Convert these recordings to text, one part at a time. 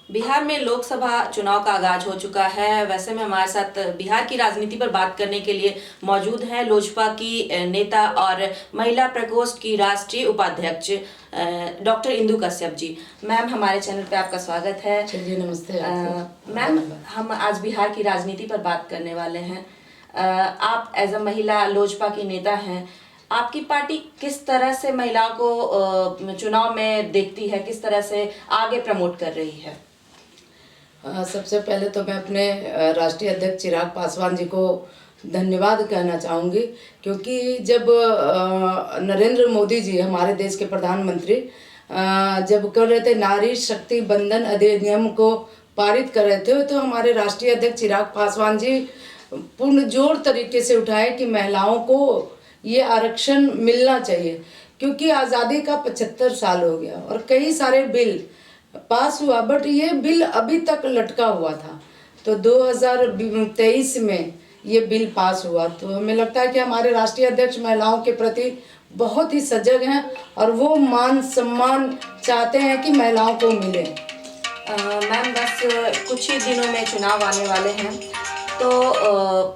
बिहार में लोकसभा चुनाव का आगाज हो चुका है। वैसे में हमारे साथ बिहार की राजनीति पर बात करने के लिए मौजूद हैं लोजपा की नेता और महिला प्रकोष्ठ की राष्ट्रीय उपाध्यक्ष डॉक्टर इंदु कश्यप जी। मैम, हमारे चैनल पे आपका स्वागत है। चलिए, नमस्ते। मैम, हम आज बिहार की राजनीति पर बात करने वाले हैं। आप एज अ महिला लोजपा की नेता हैं। आपकी पार्टी किस तरह से महिलाओं को चुनाव में देखती है, किस तरह से आगे प्रमोट कर रही है? सबसे पहले तो मैं अपने राष्ट्रीय अध्यक्ष चिराग पासवान जी को धन्यवाद कहना चाहूँगी, क्योंकि जब नरेंद्र मोदी जी हमारे देश के प्रधानमंत्री जब कर रहे थे नारी शक्ति बंधन अधिनियम को पारित कर रहे थे, तो हमारे राष्ट्रीय अध्यक्ष चिराग पासवान जी पूर्ण जोर तरीके से उठाए कि महिलाओं को ये आरक्षण मिलना चाहिए, क्योंकि आज़ादी का 75 साल हो गया और कई सारे बिल पास हुआ, बट ये बिल अभी तक लटका हुआ था। तो 2023 में ये बिल पास हुआ, तो हमें लगता है कि हमारे राष्ट्रीय अध्यक्ष महिलाओं के प्रति बहुत ही सजग हैं और वो मान सम्मान चाहते हैं कि महिलाओं को मिले। मैम, बस कुछ ही दिनों में चुनाव आने वाले हैं, तो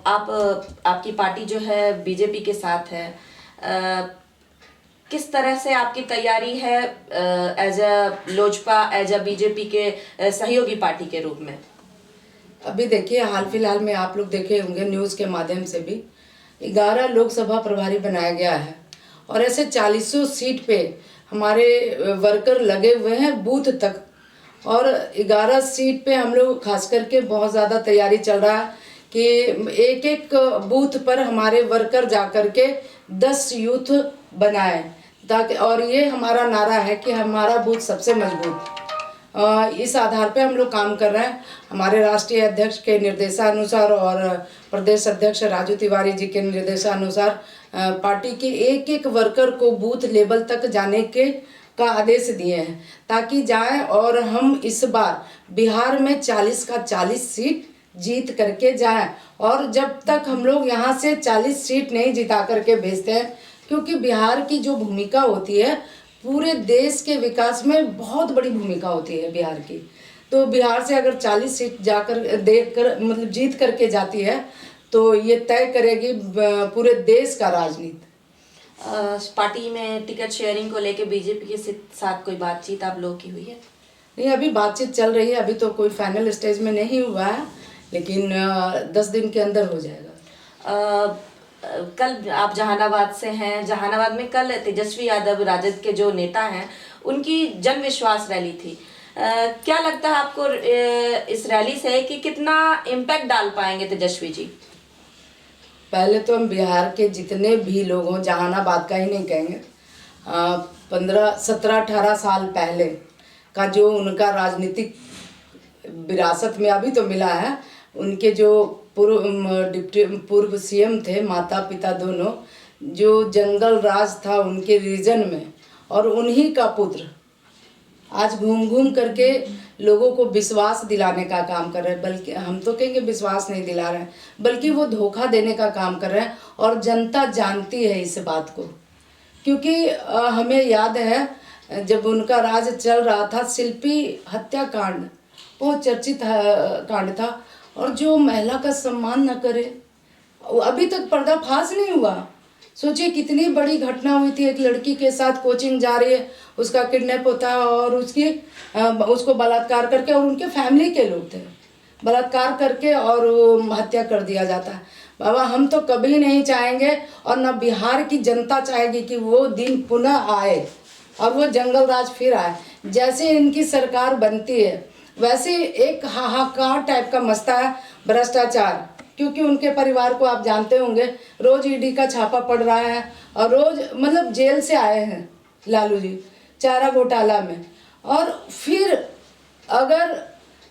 आपकी पार्टी जो है बीजेपी के साथ है। किस तरह से आपकी तैयारी है as a Lojpa, as a BJP के सहयोगी पार्टी के रूप में? अभी देखिए, हाल फिलहाल में आप लोग देखे होंगे न्यूज़ के माध्यम से भी 11 लोकसभा प्रभारी बनाया गया है और ऐसे 40 सीट पे हमारे वर्कर लगे हुए हैं बूथ तक, और 11 सीट पे हम लोग खास करके बहुत ज़्यादा तैयारी चल रहा है कि एक एक बूथ पर हमारे वर्कर जा कर के 10 यूथ बनाए, ताकि, और ये हमारा नारा है कि हमारा बूथ सबसे मजबूत। इस आधार पे हम लोग काम कर रहे हैं। हमारे राष्ट्रीय अध्यक्ष के निर्देशानुसार और प्रदेश अध्यक्ष राजू तिवारी जी के निर्देशानुसार पार्टी के एक एक वर्कर को बूथ लेवल तक जाने के का आदेश दिए हैं, ताकि जाएं और हम इस बार बिहार में 40 का 40 सीट जीत करके जाएं। और जब तक हम लोग यहाँ से 40 सीट नहीं जिता करके भेजते हैं, क्योंकि बिहार की जो भूमिका होती है पूरे देश के विकास में बहुत बड़ी भूमिका होती है बिहार की, तो बिहार से अगर 40 सीट जाकर देख कर मतलब जीत करके जाती है तो ये तय करेगी पूरे देश का राजनीति। पार्टी में टिकट शेयरिंग को लेके बीजेपी के साथ कोई बातचीत आप लोगों की हुई है? नहीं, अभी बातचीत चल रही है, अभी तो कोई फाइनल स्टेज में नहीं हुआ है, लेकिन 10 दिन के अंदर हो जाएगा। कल आप जहानाबाद से हैं। जहानाबाद में कल तेजस्वी यादव राजद के जो नेता हैं उनकी जन विश्वास रैली थी। क्या लगता है आपको इस रैली से कि कितना इम्पैक्ट डाल पाएंगे तेजस्वी जी? पहले तो हम बिहार के जितने भी लोग हों, जहानाबाद का ही नहीं कहेंगे, 15, 17, 18 साल पहले का जो उनका राजनीतिक विरासत में अभी तो मिला है, उनके जो पूर्व सीएम थे, माता पिता दोनों, जो जंगल राज था उनके रीजन में, और उन्हीं का पुत्र आज घूम घूम करके लोगों को विश्वास दिलाने का काम कर रहे हैं, बल्कि हम तो कहेंगे विश्वास नहीं दिला रहे हैं, बल्कि वो धोखा देने का काम कर रहे हैं। और जनता जानती है इस बात को, क्योंकि हमें याद है जब उनका राज चल रहा था, शिल्पी हत्याकांड बहुत चर्चित कांड था, और जो महिला का सम्मान न करे, अभी तक पर्दाफाश नहीं हुआ। सोचिए कितनी बड़ी घटना हुई थी, एक लड़की के साथ कोचिंग जा रही है, उसका किडनैप होता है और उसको बलात्कार करके, और उनके फैमिली के लोग थे, बलात्कार करके और हत्या कर दिया जाता है। बाबा, हम तो कभी नहीं चाहेंगे और न बिहार की जनता चाहेगी कि वो दिन पुनः आए और वो जंगल राज फिर आए। जैसे इनकी सरकार बनती है वैसे एक हाहाकार टाइप का मचता है भ्रष्टाचार, क्योंकि उनके परिवार को आप जानते होंगे, रोज ईडी का छापा पड़ रहा है और रोज मतलब जेल से आए हैं लालू जी चारा घोटाला में। और फिर अगर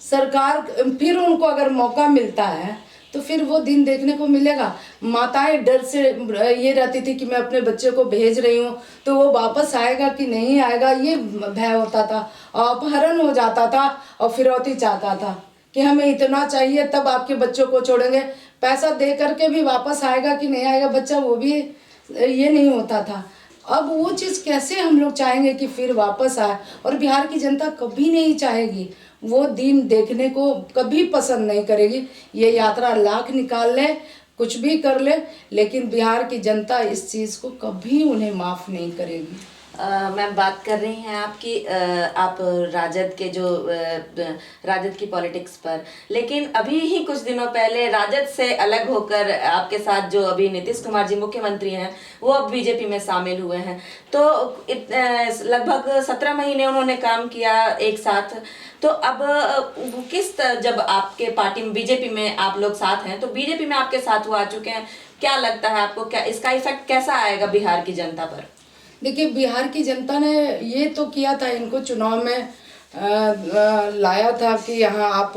सरकार फिर उनको अगर मौका मिलता है तो फिर वो दिन देखने को मिलेगा। माताएं डर से ये रहती थी कि मैं अपने बच्चे को भेज रही हूँ तो वो वापस आएगा कि नहीं आएगा, ये भय होता था, अपहरण हो जाता था और फिरौती चाहता था कि हमें इतना चाहिए तब आपके बच्चों को छोड़ेंगे, पैसा दे करके भी वापस आएगा कि नहीं आएगा बच्चा, वो भी ये नहीं होता था। अब वो चीज़ कैसे हम लोग चाहेंगे कि फिर वापस आए, और बिहार की जनता कभी नहीं चाहेगी, वो दिन देखने को कभी पसंद नहीं करेगी। ये यात्रा लाख निकाल ले, कुछ भी कर ले, लेकिन बिहार की जनता इस चीज़ को कभी उन्हें माफ़ नहीं करेगी। मैम, बात कर रही हैं आपकी आप राजद के जो राजद की पॉलिटिक्स पर, लेकिन अभी ही कुछ दिनों पहले राजद से अलग होकर आपके साथ जो अभी नीतीश कुमार जी मुख्यमंत्री हैं वो अब बीजेपी में शामिल हुए हैं। तो लगभग 17 महीने उन्होंने काम किया एक साथ। तो अब जब आपके पार्टी में बीजेपी में आप लोग साथ हैं, तो बीजेपी में आपके साथ वो आ चुके हैं, क्या लगता है आपको, क्या इसका इफेक्ट कैसा आएगा बिहार की जनता पर? देखिए, बिहार की जनता ने ये तो किया था, इनको चुनाव में लाया था कि यहाँ आप,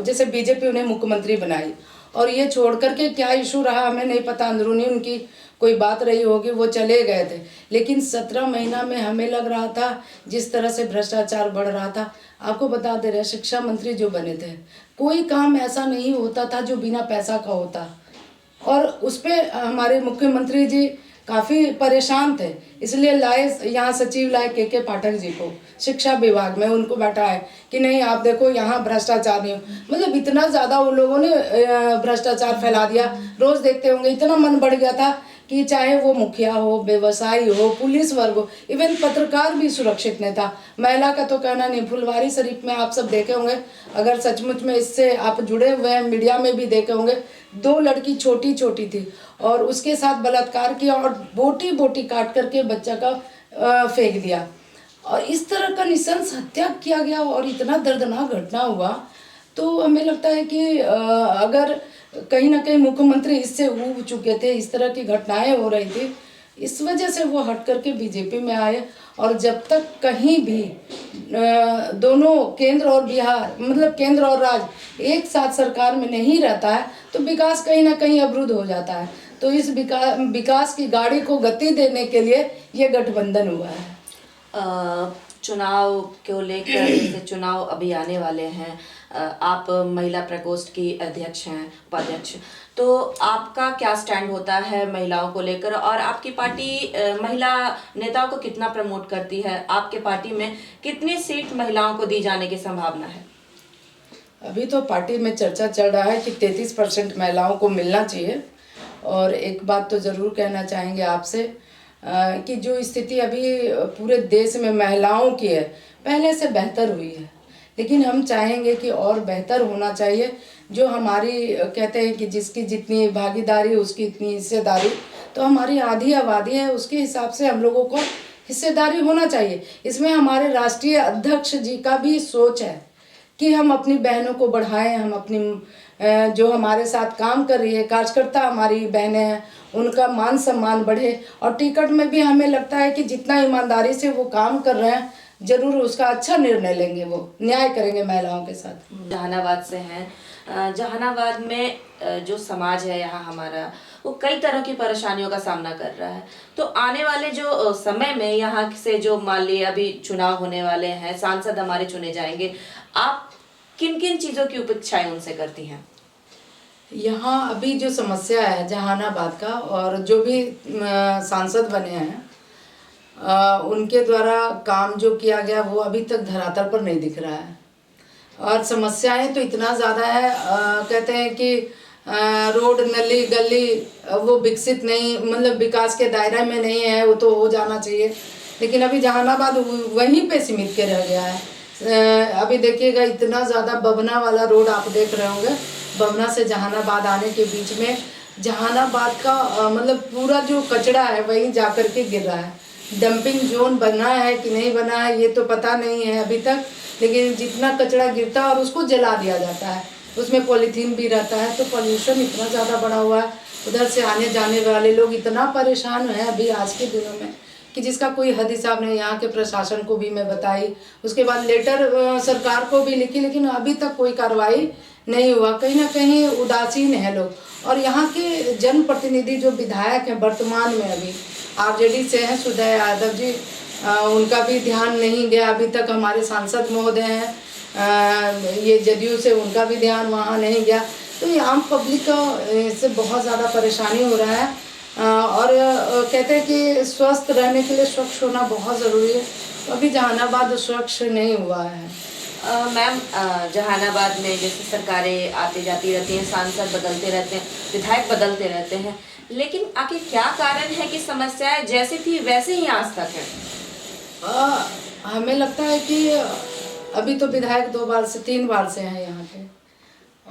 जैसे बीजेपी उन्हें मुख्यमंत्री बनाई, और ये छोड़ करके क्या इशू रहा हमें नहीं पता, अंदरूनी उनकी कोई बात रही होगी, वो चले गए थे। लेकिन 17 महीना में हमें लग रहा था जिस तरह से भ्रष्टाचार बढ़ रहा था, आपको बता दे रहे, शिक्षा मंत्री जो बने थे, कोई काम ऐसा नहीं होता था जो बिना पैसा का होता, और उस पर हमारे मुख्यमंत्री जी काफ़ी परेशान थे, इसलिए लाए यहाँ सचिव लाए के पाठक जी को शिक्षा विभाग में, उनको बैठाए कि नहीं आप देखो यहाँ भ्रष्टाचार नहीं हो। मतलब इतना ज़्यादा उन लोगों ने भ्रष्टाचार फैला दिया, रोज़ देखते होंगे, इतना मन बढ़ गया था कि चाहे वो मुखिया हो, व्यवसायी हो, पुलिस वर्ग हो, इवन पत्रकार भी सुरक्षित नहीं था। महिला का तो कहना नहीं, फुलवारी शरीफ में आप सब देखे होंगे, अगर सचमुच में इससे आप जुड़े हुए हैं, मीडिया में भी देखे होंगे, 2 लड़की छोटी छोटी थी और उसके साथ बलात्कार किया और बोटी बोटी काट करके बच्चा का फेंक दिया, और इस तरह का निशंस हत्या किया गया, और इतना दर्दनाक घटना हुआ। तो हमें लगता है कि अगर कहीं ना कहीं मुख्यमंत्री इससे ऊब चुके थे, इस तरह की घटनाएं हो रही थी, इस वजह से वो हट करके बीजेपी में आए। और जब तक कहीं भी दोनों केंद्र और बिहार, मतलब केंद्र और राज्य एक साथ सरकार में नहीं रहता है, तो विकास कहीं ना कहीं अवरुद्ध हो जाता है। तो इस विकास की गाड़ी को गति देने के लिए ये गठबंधन हुआ है। चुनाव को लेकर, जैसे चुनाव अभी आने वाले हैं, आप महिला प्रकोष्ठ की अध्यक्ष हैं, उपाध्यक्ष, तो आपका क्या स्टैंड होता है महिलाओं को लेकर, और आपकी पार्टी महिला नेताओं को कितना प्रमोट करती है? आपके पार्टी में कितनी सीट महिलाओं को दी जाने की संभावना है? अभी तो पार्टी में चर्चा चल रहा है कि 33% महिलाओं को मिलना चाहिए। और एक बात तो ज़रूर कहना चाहेंगे आपसे कि जो स्थिति अभी पूरे देश में महिलाओं की है, पहले से बेहतर हुई है, लेकिन हम चाहेंगे कि और बेहतर होना चाहिए। जो हमारी कहते हैं कि जिसकी जितनी भागीदारी उसकी इतनी हिस्सेदारी, तो हमारी आधी आबादी है, उसके हिसाब से हम लोगों को हिस्सेदारी होना चाहिए। इसमें हमारे राष्ट्रीय अध्यक्ष जी का भी सोच है कि हम अपनी बहनों को बढ़ाएं, हम अपनी जो हमारे साथ काम कर रही है कार्यकर्ता हमारी बहनें हैं, उनका मान सम्मान बढ़े। और टिकट में भी हमें लगता है कि जितना ईमानदारी से वो काम कर रहे हैं, जरूर उसका अच्छा निर्णय लेंगे, वो न्याय करेंगे महिलाओं के साथ। जहानाबाद से हैं, जहानाबाद में जो समाज है यहाँ हमारा, वो कई तरह की परेशानियों का सामना कर रहा है। तो आने वाले जो समय में यहाँ से जो मान लीजिए अभी चुनाव होने वाले हैं, सांसद हमारे चुने जाएंगे, आप किन किन चीज़ों की अपेक्षाएं उनसे करती हैं? यहाँ अभी जो समस्या है जहानाबाद का, और जो भी सांसद बने हैं उनके द्वारा काम जो किया गया वो अभी तक धरातल पर नहीं दिख रहा है। और समस्याएं तो इतना ज़्यादा है, कहते हैं कि रोड नली गली वो विकसित नहीं, मतलब विकास के दायरे में नहीं है, वो तो हो जाना चाहिए, लेकिन अभी जहानाबाद वहीं पे सीमित के रह गया है। अभी देखिएगा इतना ज़्यादा बबना वाला रोड आप देख रहे होंगे, बबना से जहानाबाद आने के बीच में जहानाबाद का मतलब पूरा जो कचरा है वहीं जा कर के गिर रहा है। डंपिंग जोन बना है कि नहीं बना है ये तो पता नहीं है अभी तक, लेकिन जितना कचरा गिरता है और उसको जला दिया जाता है, उसमें पॉलीथीन भी रहता है, तो पॉल्यूशन इतना ज़्यादा बढ़ा हुआ है। उधर से आने जाने वाले लोग इतना परेशान हैं अभी आज के दिनों में कि जिसका कोई हद हिसाब नहीं। यहाँ के प्रशासन को भी मैं बताई, उसके बाद लेटर सरकार को भी लिखी, लेकिन अभी तक कोई कार्रवाई नहीं हुआ। कहीं ना कहीं उदासीन है लोग। और यहाँ के जनप्रतिनिधि जो विधायक हैं वर्तमान में अभी आरजेडी से हैं सुदय यादव जी, उनका भी ध्यान नहीं गया अभी तक। हमारे सांसद महोदय हैं ये जदयू से, उनका भी ध्यान वहाँ नहीं गया। तो ये आम पब्लिक का इससे बहुत ज़्यादा परेशानी हो रहा है। और कहते हैं कि स्वस्थ रहने के लिए स्वच्छ होना बहुत ज़रूरी है। तो अभी जहानाबाद स्वच्छ नहीं हुआ है। मैम, जहानाबाद में जैसे सरकारें आती जाती रहती हैं, सांसद बदलते रहते हैं, विधायक बदलते रहते हैं, लेकिन आखिर क्या कारण है कि समस्याएं जैसी थी वैसे ही आज तक है? हमें लगता है कि अभी तो विधायक 2 बार से 3 बार से हैं यहाँ पे,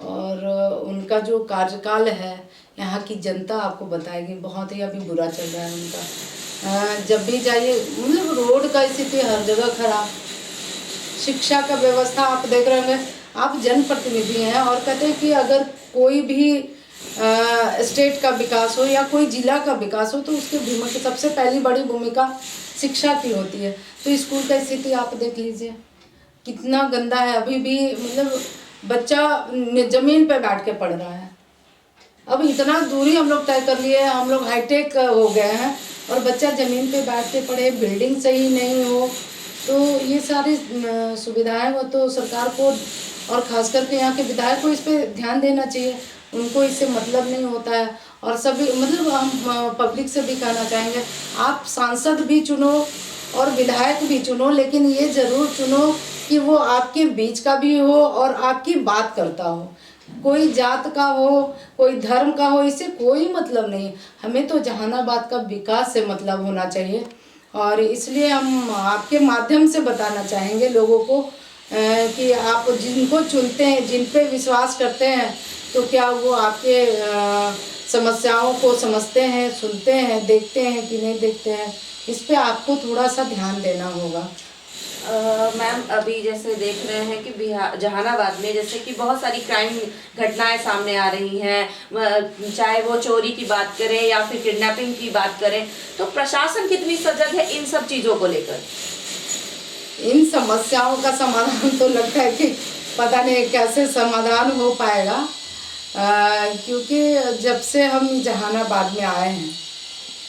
और उनका जो कार्यकाल है यहाँ की जनता आपको बताएगी, बहुत ही अभी बुरा चल रहा है उनका। जब भी जाइए मतलब रोड का स्थिति हर जगह खराब, शिक्षा का व्यवस्था आप देख रहे होंगे। आप जनप्रतिनिधि हैं और कहते हैं कि अगर कोई भी स्टेट का विकास हो या कोई जिला का विकास हो तो उसके भूमिका सबसे पहली बड़ी भूमिका शिक्षा की होती है। तो स्कूल का स्थिति आप देख लीजिए कितना गंदा है। अभी भी मतलब बच्चा ज़मीन पे बैठ के पढ़ रहा है। अब इतना दूरी हम लोग तय कर लिए, हम लोग हाईटेक हो गए हैं और बच्चा ज़मीन पे बैठ के पढ़े, बिल्डिंग सही नहीं हो, तो ये सारी सुविधाएं वो तो सरकार को और ख़ास करके यहाँ के विधायक को इस पे ध्यान देना चाहिए। उनको इससे मतलब नहीं होता है। और सभी मतलब हम पब्लिक से भी कहना चाहेंगे, आप सांसद भी चुनो और विधायक भी चुनो, लेकिन ये ज़रूर चुनो कि वो आपके बीच का भी हो और आपकी बात करता हो। कोई जात का हो, कोई धर्म का हो, इससे कोई मतलब नहीं। हमें तो जहानाबाद का विकास से मतलब होना चाहिए। और इसलिए हम आपके माध्यम से बताना चाहेंगे लोगों को कि आप जिनको चुनते हैं, जिन पे विश्वास करते हैं, तो क्या वो आपके समस्याओं को समझते हैं, सुनते हैं, देखते हैं कि नहीं देखते हैं। इस पे आपको थोड़ा सा ध्यान देना होगा। मैम, अभी जैसे देख रहे हैं कि बिहार जहानाबाद में जैसे कि बहुत सारी क्राइम घटनाएं सामने आ रही हैं, चाहे वो चोरी की बात करें या फिर किडनैपिंग की बात करें, तो प्रशासन कितनी सजग है इन सब चीज़ों को लेकर? इन समस्याओं का समाधान तो लगता है कि पता नहीं कैसे समाधान हो पाएगा, क्योंकि जब से हम जहानाबाद में आए हैं,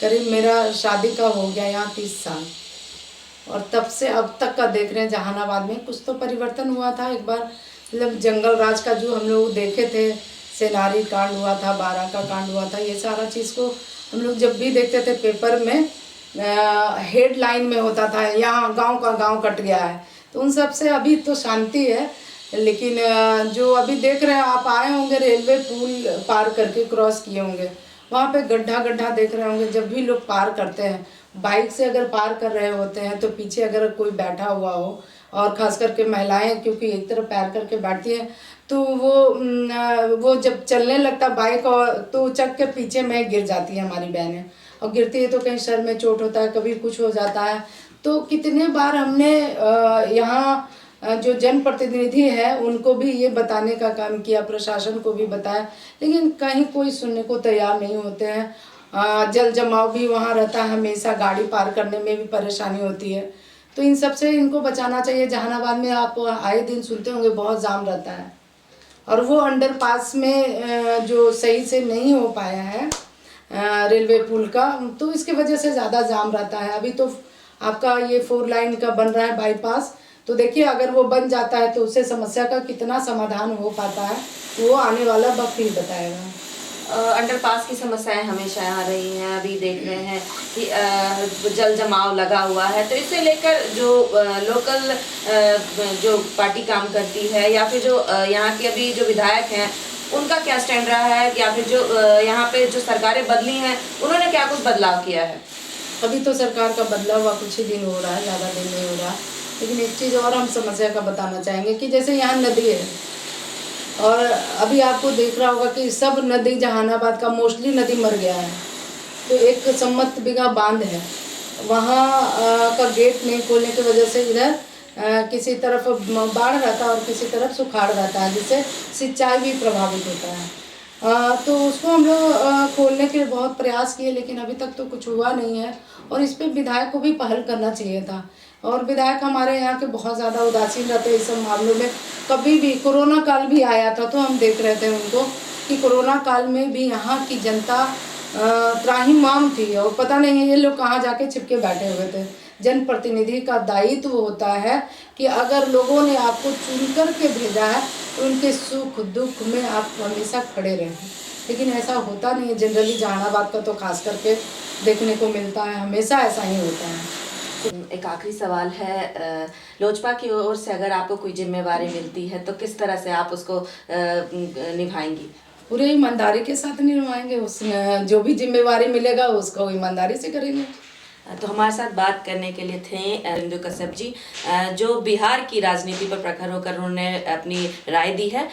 करीब मेरा शादी का हो गया यहाँ 30 साल, और तब से अब तक का देख रहे हैं जहानाबाद में कुछ तो परिवर्तन हुआ था। एक बार मतलब जंगल राज का जो हम लोग देखे थे, सेनारी कांड हुआ था, बारा का कांड हुआ था, ये सारा चीज़ को हम लोग जब भी देखते थे पेपर में हेडलाइन में होता था यहाँ गांव का गांव कट गया है। तो उन सब से अभी तो शांति है, लेकिन जो अभी देख रहे हैं, आप आए होंगे रेलवे पुल पार करके क्रॉस किए होंगे, वहाँ पे गड्ढा गड्ढा देख रहे होंगे। जब भी लोग पार करते हैं, बाइक से अगर पार कर रहे होते हैं तो पीछे अगर कोई बैठा हुआ हो, और ख़ास करके महिलाएं क्योंकि एक तरफ पैर करके बैठती हैं, तो वो जब चलने लगता बाइक और तो चक के पीछे में गिर जाती है हमारी बहनें, और गिरती है तो कहीं सर में चोट होता है, कभी कुछ हो जाता है। तो कितने बार हमने यहाँ जो जनप्रतिनिधि है उनको भी ये बताने का काम किया, प्रशासन को भी बताया, लेकिन कहीं कोई सुनने को तैयार नहीं होते हैं। जल जमाव भी वहाँ रहता है, हमेशा गाड़ी पार करने में भी परेशानी होती है। तो इन सब से इनको बचाना चाहिए। जहानाबाद में आप आए दिन सुनते होंगे बहुत जाम रहता है, और वो अंडरपास में जो सही से नहीं हो पाया है रेलवे पुल का, तो इसकी वजह से ज़्यादा जाम रहता है। अभी तो आपका ये 4 लाइन का बन रहा है बाईपास, तो देखिए अगर वो बन जाता है तो उससे समस्या का कितना समाधान हो पाता है, वो आने वाला वक्त ही बताएगा। अंडरपास की समस्याएं हमेशा यहाँ रही हैं। अभी देख रहे हैं कि जल जमाव लगा हुआ है, तो इसे लेकर जो लोकल जो पार्टी काम करती है या फिर जो यहाँ के अभी जो विधायक हैं उनका क्या स्टैंड रहा है, या फिर जो यहाँ पे जो सरकारें बदली हैं उन्होंने क्या कुछ बदलाव किया है? अभी तो सरकार का बदलाव हुआ कुछ ही दिन हो रहा है, ज़्यादा दिन नहीं हो रहा। लेकिन एक चीज़ और हम समस्या का बताना चाहेंगे कि जैसे यहाँ नदी है, और अभी आपको देख रहा होगा कि सब नदी जहानाबाद का मोस्टली नदी मर गया है। तो एक सम्मत बिगहा बांध है, वहाँ का गेट नहीं खोलने की वजह से इधर किसी तरफ बाढ़ रहता है और किसी तरफ सुखाड़ रहता है, जिससे सिंचाई भी प्रभावित होता है। तो उसको हम लोग खोलने के बहुत प्रयास किए, लेकिन अभी तक तो कुछ हुआ नहीं है, और इस पे विधायक को भी पहल करना चाहिए था। और विधायक हमारे यहाँ के बहुत ज़्यादा उदासीन रहते हैं इस सब मामलों में। कभी भी कोरोना काल भी आया था तो हम देख रहे थे उनको कि कोरोना काल में भी यहाँ की जनता त्राहिमाम थी, और पता नहीं ये लोग कहाँ जाके छिपके बैठे हुए थे। जनप्रतिनिधि का दायित्व होता है कि अगर लोगों ने आपको चुन कर के भेजा है तो उनके सुख दुख में आप हमेशा खड़े रहें। लेकिन ऐसा होता नहीं है। जनरली जहानाबाद का तो खास करके देखने को मिलता है, हमेशा ऐसा ही होता है। एक आखिरी सवाल है, लोजपा की ओर से अगर आपको कोई जिम्मेवारी मिलती है तो किस तरह से आप उसको निभाएंगी? पूरे ईमानदारी के साथ निभाएंगे। उसमें जो भी जिम्मेवारी मिलेगा उसको ईमानदारी से करेंगे। तो हमारे साथ बात करने के लिए थे इंदु कश्यप जी, जो बिहार की राजनीति पर प्रखर होकर उन्होंने अपनी राय दी है।